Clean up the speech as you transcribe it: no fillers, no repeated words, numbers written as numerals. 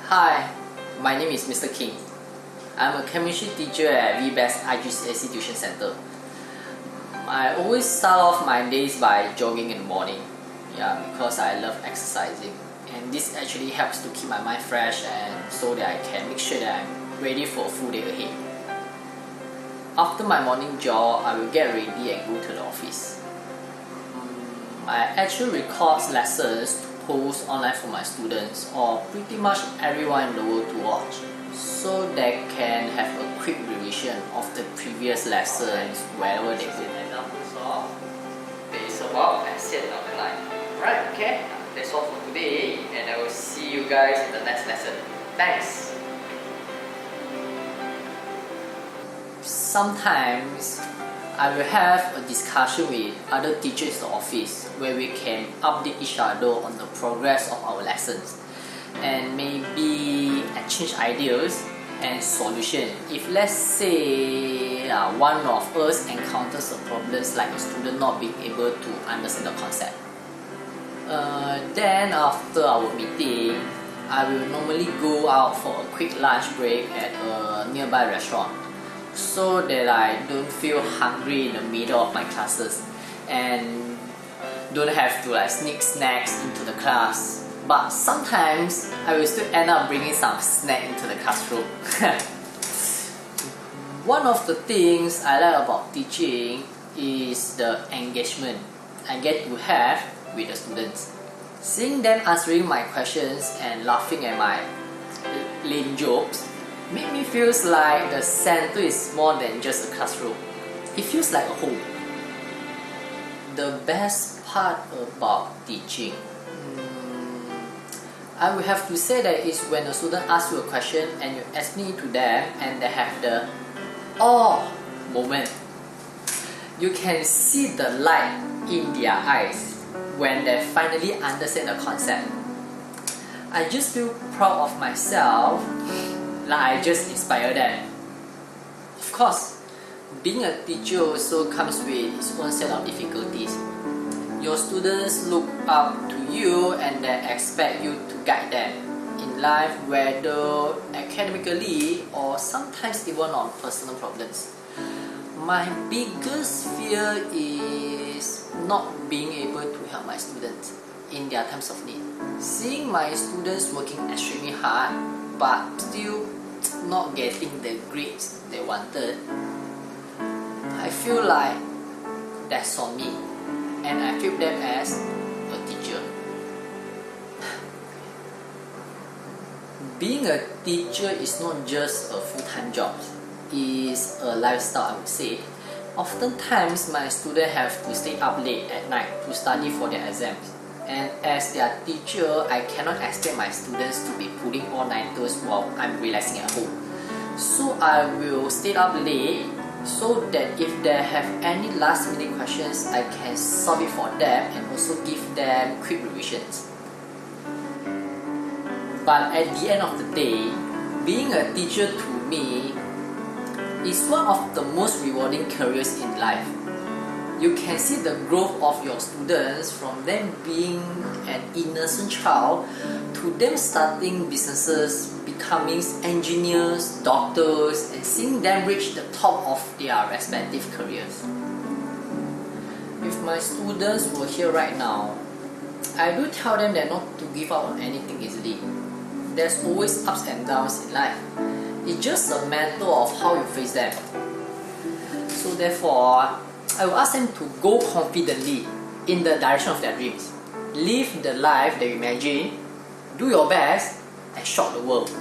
Hi, my name is Mr. Khing. I'm a chemistry teacher at VBEST IGCSE Tuition Center. I always start off my days by jogging in the morning, because I love exercising, and this actually helps to keep my mind fresh and so that I can make sure that I'm ready for a full day ahead. After my morning jog, I will get ready and go to the office. I actually record lessons to post online for my students or pretty much everyone in the world to watch, so they can have a quick revision of the previous lessons wherever they go. Examples of base above and set of the line. Right, okay, that's all for today, and I will see you guys in the next lesson. Thanks! Sometimes I will have a discussion with other teachers in the office where we can update each other on the progress of our lessons and maybe exchange ideas and solutions. If let's say one of us encounters a problem like a student not being able to understand the concept, then after our meeting, I will normally go out for a quick lunch break at a nearby restaurant, so that I don't feel hungry in the middle of my classes and don't have to sneak snacks into the class. But sometimes I will still end up bringing some snack into the classroom. One of the things I like about teaching is the engagement I get to have with the students. Seeing them answering my questions and laughing at my lame jokes make me feel like the center is more than just a classroom. It feels like a home. The best part about teaching, I would have to say that is when a student asks you a question and you explain it to them and they have the "oh" moment. You can see the light in their eyes when they finally understand the concept. I just feel proud of myself, like I just inspire them. Of course, being a teacher also comes with its own set of difficulties. Your students look up to you and they expect you to guide them in life, whether academically or sometimes even on personal problems. My biggest fear is not being able to help my students in their times of need. Seeing my students working extremely hard but still not getting the grades they wanted, I feel like that's on me, and I feel them as a teacher. Being a teacher is not just a full-time job, it's a lifestyle, I would say. Oftentimes my students have to stay up late at night to study for their exams, and as their teacher, I cannot expect my students to be pulling all-nighters while I'm relaxing at home. So I will stay up late so that if they have any last-minute questions, I can solve it for them and also give them quick revisions. But at the end of the day, being a teacher to me is one of the most rewarding careers in life. You can see the growth of your students from them being an innocent child to them starting businesses, becoming engineers, doctors, and seeing them reach the top of their respective careers. If my students were here right now, I do tell them that not to give up on anything easily. There's always ups and downs in life. It's just a matter of how you face them. So therefore, I will ask them to go confidently in the direction of their dreams. Live the life they imagine, do your best, and shock the world.